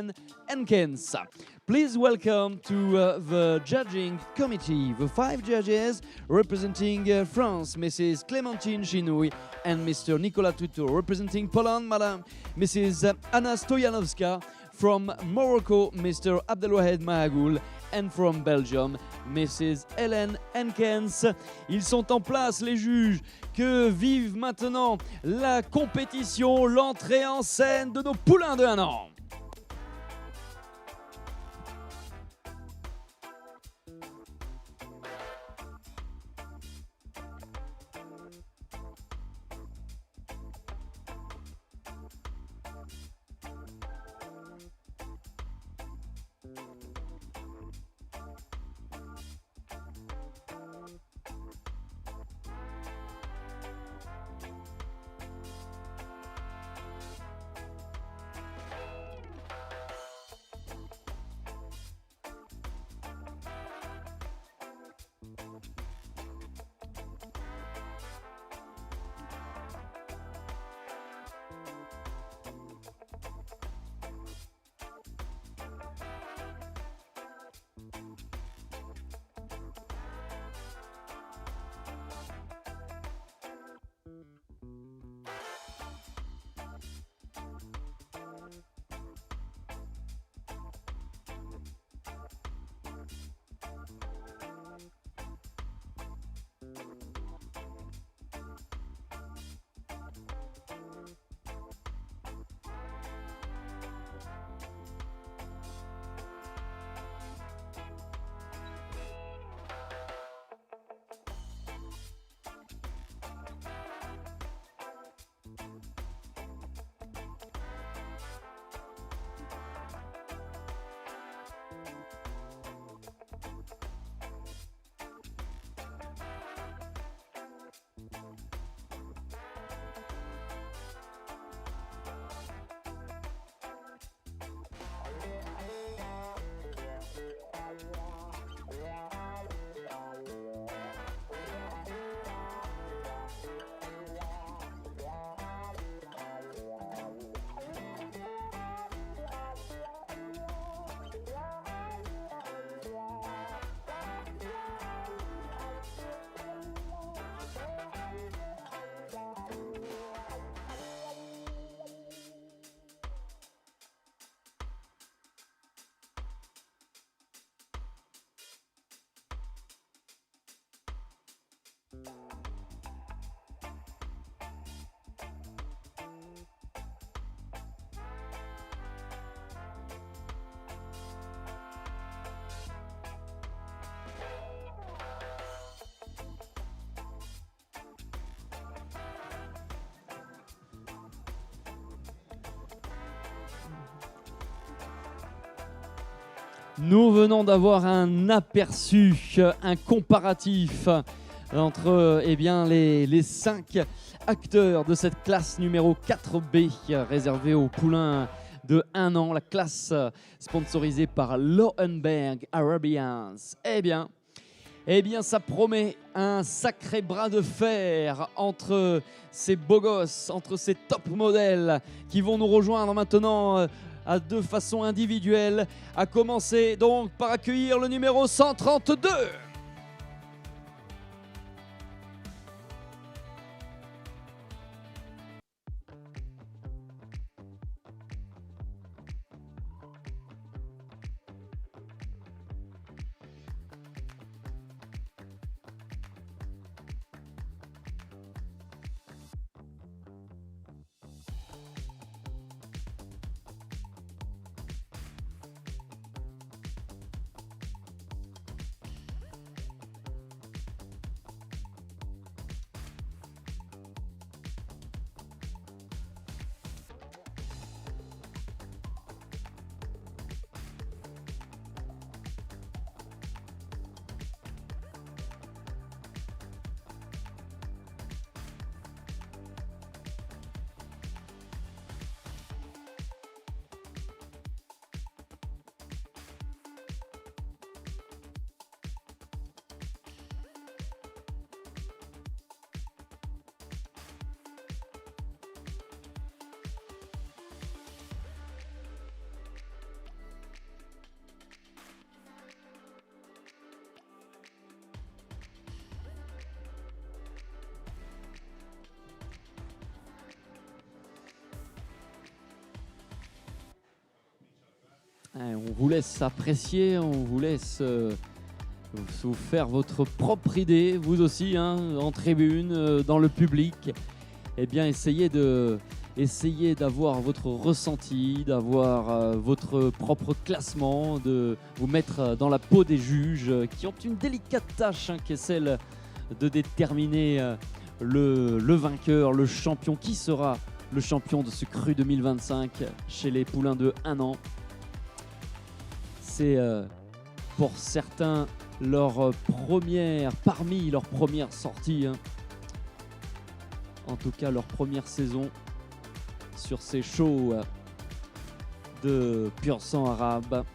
Hélène Henkens. Please welcome to the judging committee, the 5 judges representing France, Mrs. Clémentine Chinouille and Mr. Nicolas Tuto. Representing Poland, Madame Mrs. Anna Stoyanowska. From Morocco, Mr. Abdelwahed Mahagoul. And from Belgium, Mrs. Hélène Henkens. Ils sont en place, les juges, que vive maintenant la compétition, l'entrée en scène de nos poulains de 1 an. Nous venons d'avoir un aperçu, un comparatif entre les 5 acteurs de cette classe numéro 4B réservée aux poulains de 1 an, la classe sponsorisée par Lohenberg Arabians. Eh bien, ça promet un sacré bras de fer entre ces beaux gosses, entre ces top modèles qui vont nous rejoindre maintenant de façon individuelle, à commencer donc par accueillir le numéro 132. On vous laisse apprécier, on vous laisse vous faire votre propre idée, vous aussi, en tribune, dans le public. Eh bien, essayez d'avoir votre ressenti, d'avoir votre propre classement, de vous mettre dans la peau des juges qui ont une délicate tâche qui est celle de déterminer le vainqueur, le champion. Qui sera le champion de ce cru 2025 chez les poulains de 1 an? C'est pour certains parmi leurs premières sorties, en tout cas leur première saison sur ces shows de pur sang arabe.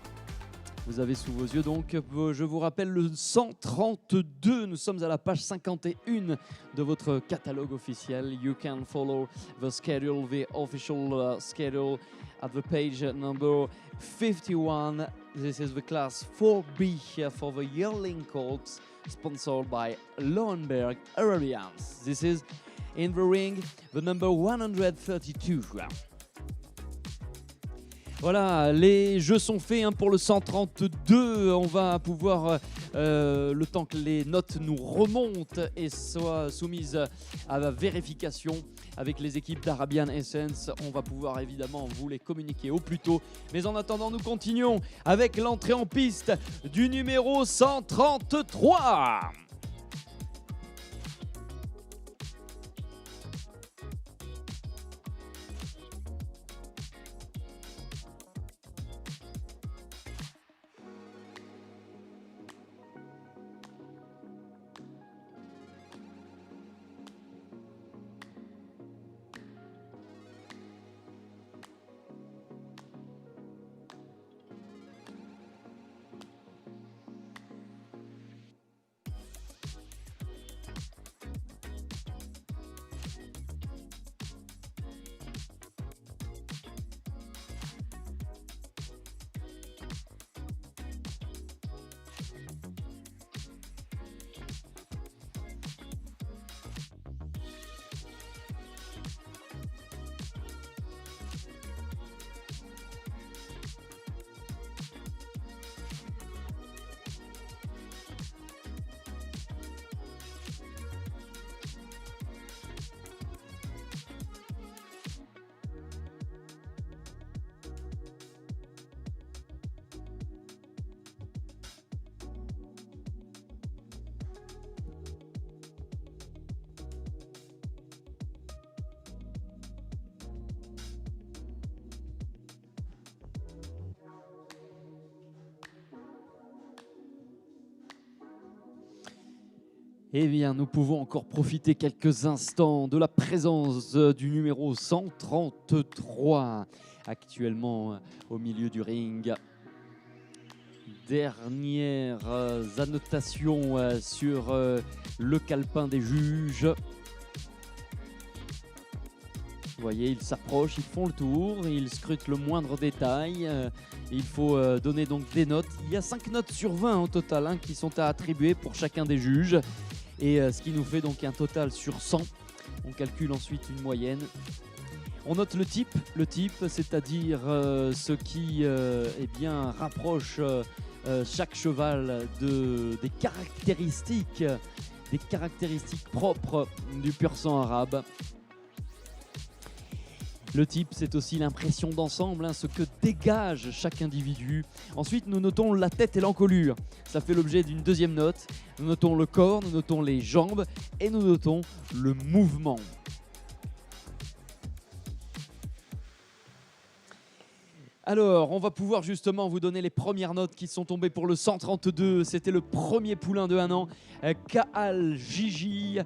Vous avez sous vos yeux donc, je vous rappelle, le 132. Nous sommes à la page 51 de votre catalogue officiel. You can follow the schedule, the official schedule at the page number 51. This is the class 4B for the yearling colts, sponsored by Lowenberg Arabians. This is in the ring, the number 132. Voilà, les jeux sont faits pour le 132. On va pouvoir, le temps que les notes nous remontent et soient soumises à la vérification avec les équipes d'Arabian Essence, on va pouvoir évidemment vous les communiquer au plus tôt. Mais en attendant, nous continuons avec l'entrée en piste du numéro 133. Eh bien, nous pouvons encore profiter quelques instants de la présence du numéro 133, actuellement au milieu du ring. Dernières annotations sur le calepin des juges. Vous voyez, ils s'approchent, ils font le tour, ils scrutent le moindre détail. Il faut donner donc des notes. Il y a 5 notes sur 20 au total qui sont à attribuer pour chacun des juges. Et ce qui nous fait donc un total sur 100. On calcule ensuite une moyenne. On note le type, c'est-à-dire ce qui rapproche chaque cheval des caractéristiques propres du pur sang arabe. Le type, c'est aussi l'impression d'ensemble, ce que dégage chaque individu. Ensuite, nous notons la tête et l'encolure. Ça fait l'objet d'une deuxième note. Nous notons le corps, nous notons les jambes et nous notons le mouvement. Alors, on va pouvoir justement vous donner les premières notes qui sont tombées pour le 132. C'était le premier poulain de 1 an, Kaal Gigi,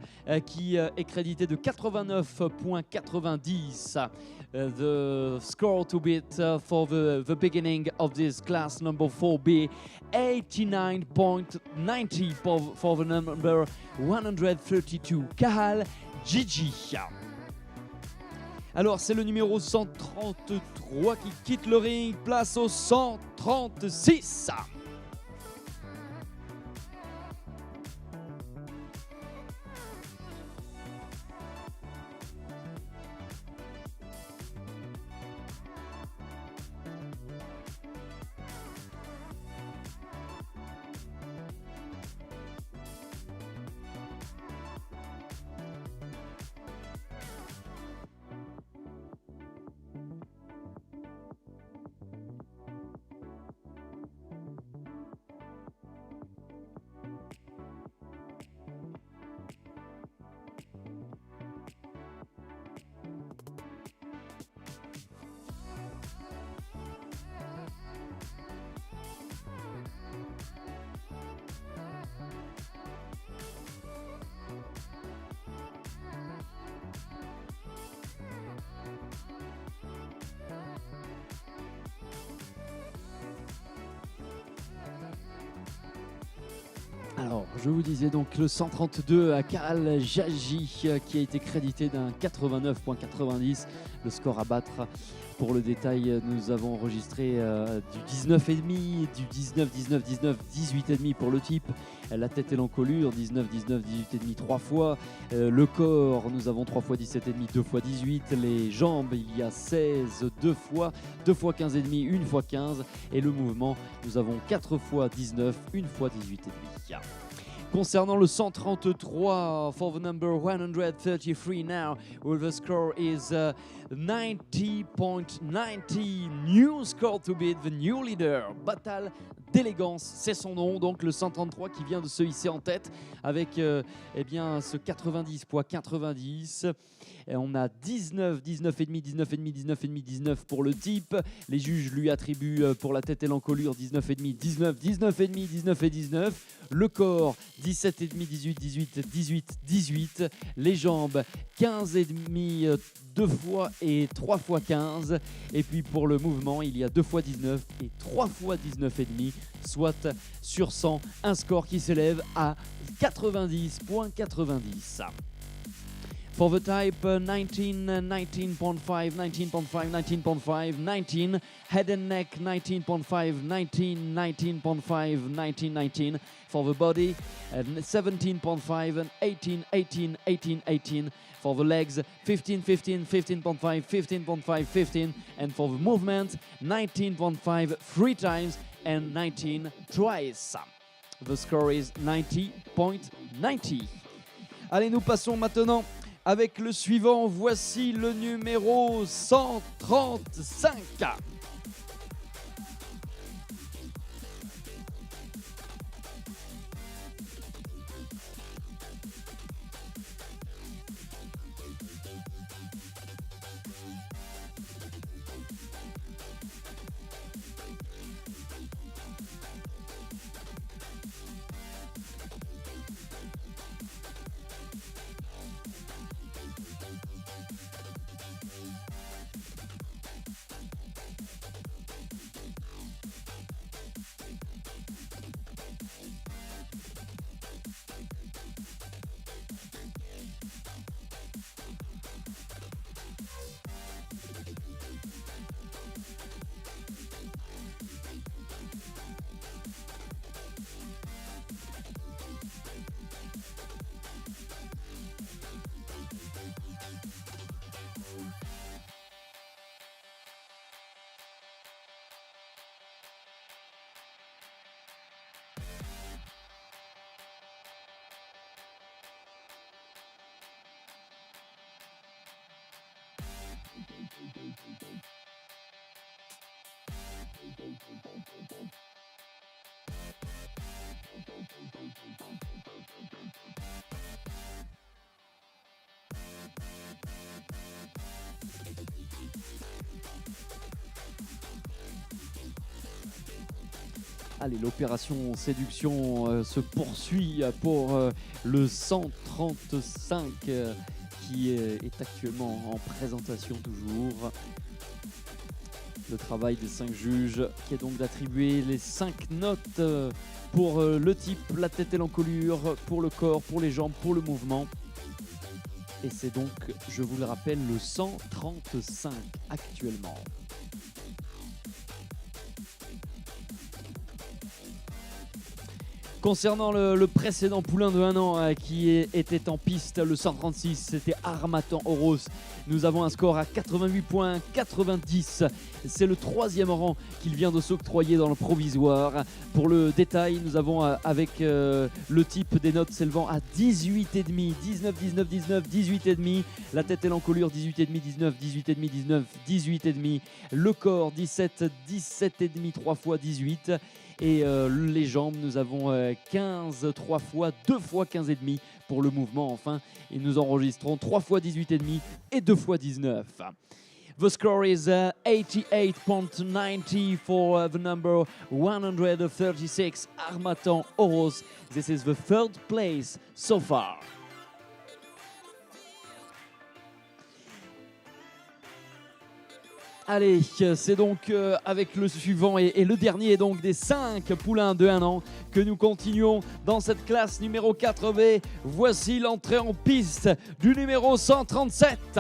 qui est crédité de 89.90. The score to beat for the beginning of this class number 4B, 89.90 for the number 132, Kaal Gigi. Alors, c'est le numéro 133 qui quitte le ring, place au 136. Alors, je vous disais donc le 132 à Kaal Jaji qui a été crédité d'un 89.90, le score à battre. Pour le détail, nous avons enregistré du 19,5, du 19, 19, 19, 18,5 pour le type. La tête et l'encolure, 19, 19, 18,5 3 fois. Le corps, nous avons 3 fois 17,5, 2 fois 18. Les jambes, il y a 16, 2 fois 15,5, 1 fois 15. Et le mouvement, nous avons 4 fois 19, 1 fois 18,5. Concernant le 133, for the number 133 now, with the score is 90.90, new score to beat, the new leader, Bataille d'élégance, c'est son nom, donc le 133 qui vient de se hisser en tête avec eh bien, ce 90.90. Et on a 19, 19,5, 19,5, 19,5, 19 pour le type. Les juges lui attribuent pour la tête et l'encolure 19,5, 19, 19,5, 19 et 19. Le corps 17,5, 18, 18, 18, 18. Les jambes 15,5 2 fois et 3 fois 15. Et puis pour le mouvement, il y a 2 fois 19 et 3 fois 19,5, soit sur 100, un score qui s'élève à 90.90. For the type 19, 19.5, 19.5, 19.5, 19, head and neck 19.5, 19, 19.5, 19, 19. For the body 17.5 and 18, 18, 18, 18. For the legs 15, 15, 15.5, 15.5, 15. And for the movement 19.5 3 times and 19 twice. The score is 90.90. Allez, nous passons maintenant avec le suivant. Voici le numéro 135. Allez, l'opération séduction se poursuit pour le 135 qui est actuellement en présentation toujours. Le travail des 5 juges qui est donc d'attribuer les 5 notes pour le type, la tête et l'encolure, pour le corps, pour les jambes, pour le mouvement. Et c'est donc, je vous le rappelle, le 135 actuellement. Concernant le précédent poulain de 1 an qui était en piste, le 136, c'était Armatan Oros. Nous avons un score à 88.90. C'est le 3e rang qu'il vient de s'octroyer dans le provisoire. Pour le détail, nous avons avec le type des notes s'élevant à 18,5, 19, 19, 19, 18,5. La tête et l'encolure 18,5, 19, 18,5, 19, 18,5. Le corps 17, 17,5, 3 fois 18. Et les jambes, nous avons 15, 3 fois, 2 fois 15,5 pour le mouvement enfin. Et nous enregistrons 3 fois 18,5 et 2 fois 19. The score is 88.90 for the number 136, Armatan Oros. This is the 3rd place so far. Allez, c'est donc avec le suivant et le dernier donc des 5 poulains de 1 an que nous continuons dans cette classe numéro 4B. Voici l'entrée en piste du numéro 137.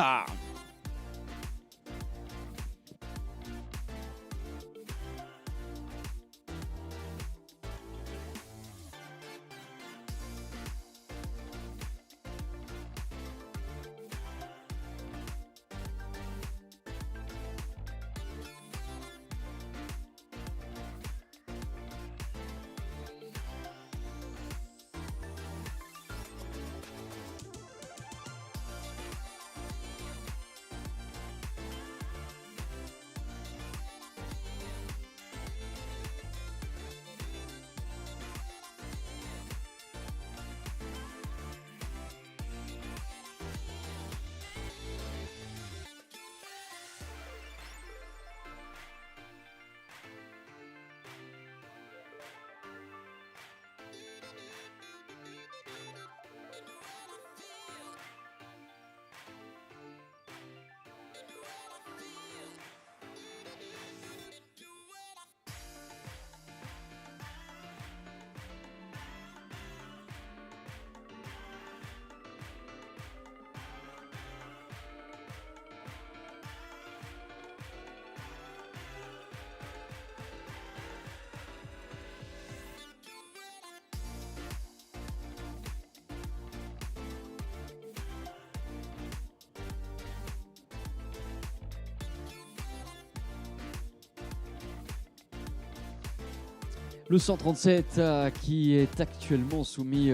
Le 137 qui est actuellement soumis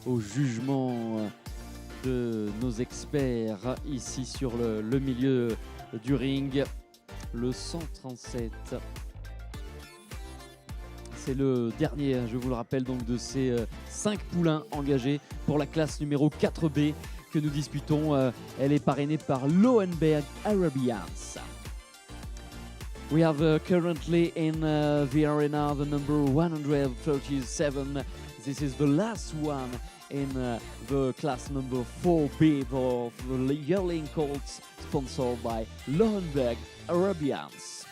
au jugement de nos experts ici sur le milieu du ring. Le 137, c'est le dernier, je vous le rappelle, donc de ces 5 poulains engagés pour la classe numéro 4B que nous disputons. Elle est parrainée par Lohenberg Arabians. We have currently in the arena the number 137. This is the last one in the class number 4B of the Yearling Colts, sponsored by Lohenberg Arabians.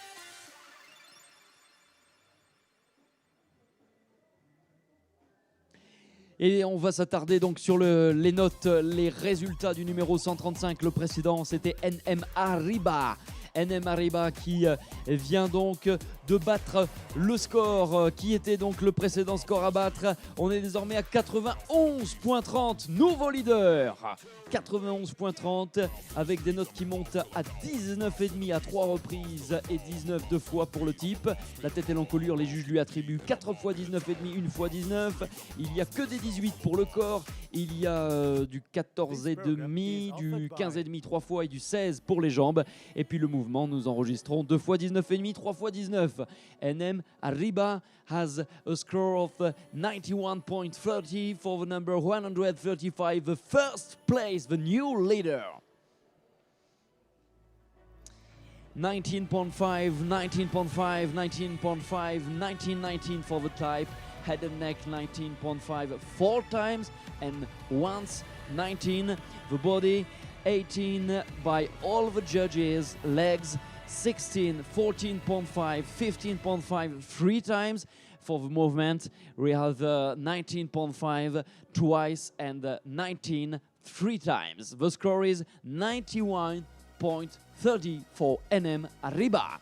Et on va s'attarder donc sur les notes, les résultats du numéro 135. Le précédent, c'était NM Arriba. NM Arriba qui vient donc de battre le score qui était donc le précédent score à battre. On est désormais à 91.30, nouveau leader. 91.30 avec des notes qui montent à 19,5 à 3 reprises et 19 deux fois pour le type. La tête et l'encolure, les juges lui attribuent 4 fois 19,5, 1 fois 19. Il n'y a que des 18 pour le corps. Il y a du 14,5, du 15,5 3 fois et du 16 pour les jambes. Et puis le mouvement, nous enregistrons 2 fois 19,5, 3 fois 19. NM Arriba has a score of 91.30 for the number 135, the first place, the new leader. 19.5, 19.5, 19.5, 19.19 for the type. Head and neck 19.5 4 times and once 19. The body 18 by all the judges. Legs 16, 14.5, 15.5 3 times. For the movement we have 19.5 twice and 19 3 times. The score is 91.30 for NM Arriba.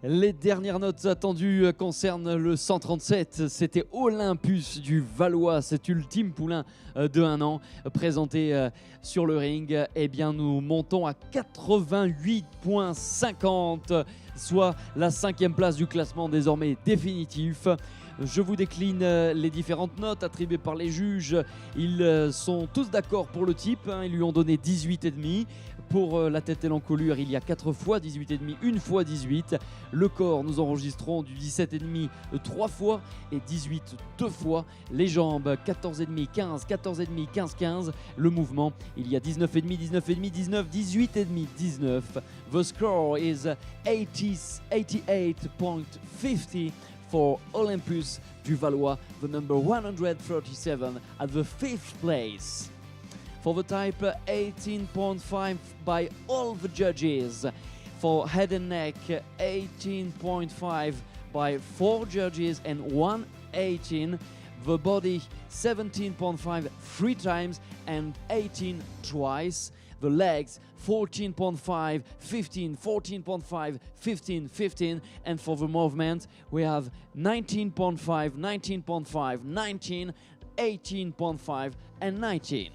Les dernières notes attendues concernent le 137. C'était Olympus du Valois, cet ultime poulain de 1 an présenté sur le ring. Eh bien, nous montons à 88,50, soit la 5e place du classement désormais définitif. Je vous décline les différentes notes attribuées par les juges. Ils sont tous d'accord pour le type. Ils lui ont donné 18,5. Pour la tête et l'encolure, il y a 4 fois 18,5, 1 fois 18. Le corps, nous enregistrons du 17,5 3 fois et 18 2 fois. Les jambes, 14,5, 15, 14,5, 15, 15. Le mouvement, il y a 19,5, 19,5, 19, 18,5, 19. The score is 88.50 for Olympus du Valois, the number 137 at the 5th place. For the type, 18.5 by all the judges. For head and neck, 18.5 by 4 judges and 118. The body, 17.5 3 times and 18 twice. The legs, 14.5, 15, 14.5, 15, 15. And for the movement, we have 19.5, 19.5, 19, 18.5 and 19.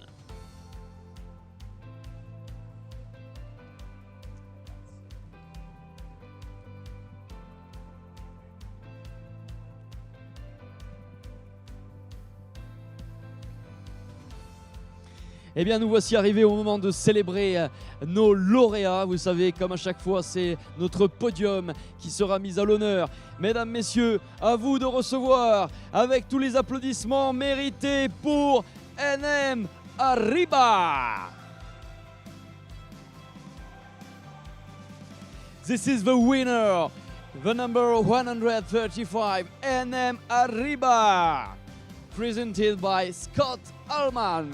Eh bien, nous voici arrivés au moment de célébrer nos lauréats. Vous savez, comme à chaque fois, c'est notre podium qui sera mis à l'honneur. Mesdames, messieurs, à vous de recevoir, avec tous les applaudissements mérités pour NM Arriba. This is the winner, the number 135, NM Arriba, presented by Scott Allman.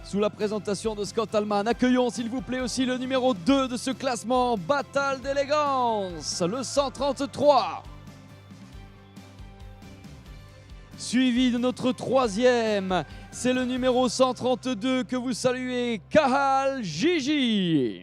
Sous la présentation de Scott Allman, accueillons s'il vous plaît aussi le numéro 2 de ce classement, Bataille d'élégance, le 133. Suivi de notre 3e, c'est le numéro 132 que vous saluez, Kahal Gigi.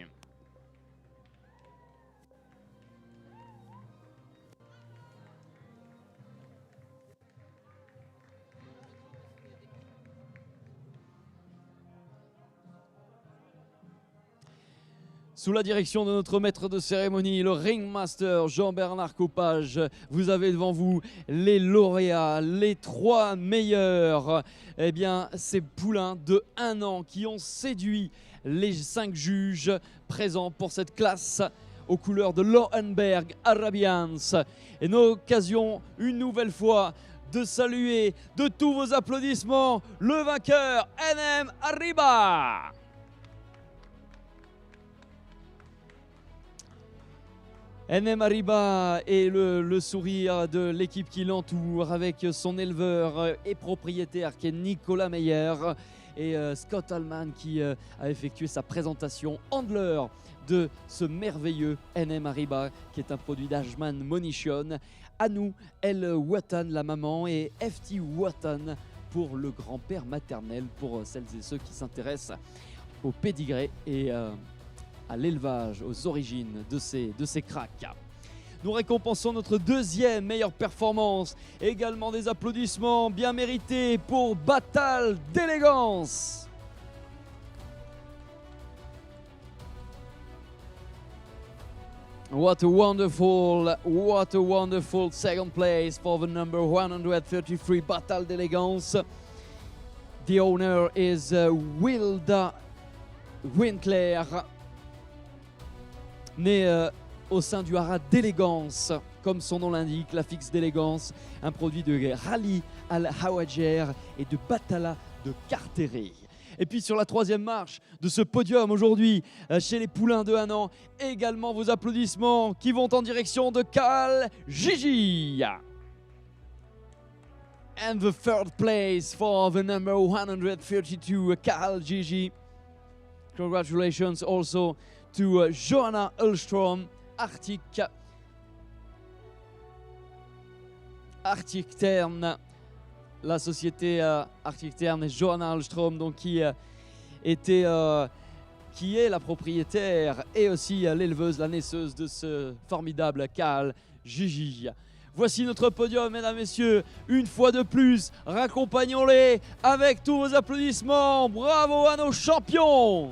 Sous la direction de notre maître de cérémonie, le ringmaster Jean-Bernard Coppage, vous avez devant vous les lauréats, les 3 meilleurs. Eh bien, ces poulains de 1 an qui ont séduit les 5 juges présents pour cette classe aux couleurs de Lohenberg Arabians. Et une occasion, une nouvelle fois, de saluer de tous vos applaudissements le vainqueur NM Arriba. NM Arriba et le sourire de l'équipe qui l'entoure avec son éleveur et propriétaire qui est Nicolas Meyer et Scott Allman qui a effectué sa présentation handler de ce merveilleux NM Arriba qui est un produit d'Ajman Monition. À nous, El Watan la maman et FT Watan pour le grand-père maternel pour celles et ceux qui s'intéressent au pédigré et à l'élevage, aux origines de ces cracks. Nous récompensons notre 2e meilleure performance. Également des applaudissements bien mérités pour Bataille d'élégance. What a wonderful second place for the number 133 Bataille d'élégance. The owner is Wilda Winkler, né au sein du haras d'élégance, comme son nom l'indique, la fixe d'élégance, un produit de Rally al-Hawajer et de Batala de Carteret. Et puis sur la 3e marche de ce podium aujourd'hui, chez les poulains de 1 an, également vos applaudissements qui vont en direction de Kahal Gigi. And the 3rd place for the number 132, Kahal Gigi. Congratulations also to Johanna Ulstrom, Arctic Tern, la société Arctic Tern et Johanna Ulstrom, donc qui était qui est la propriétaire et aussi l'éleveuse, la naisseuse de ce formidable Cal Gigi. Voici notre podium, mesdames, messieurs. Une fois de plus, raccompagnons-les avec tous vos applaudissements. Bravo à nos champions!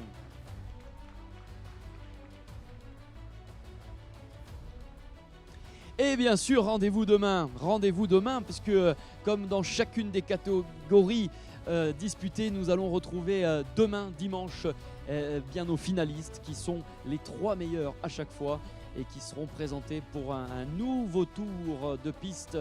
Et bien sûr, rendez-vous demain, parce que comme dans chacune des catégories disputées, nous allons retrouver demain, dimanche, bien nos finalistes qui sont les 3 meilleurs à chaque fois et qui seront présentés pour un nouveau tour de piste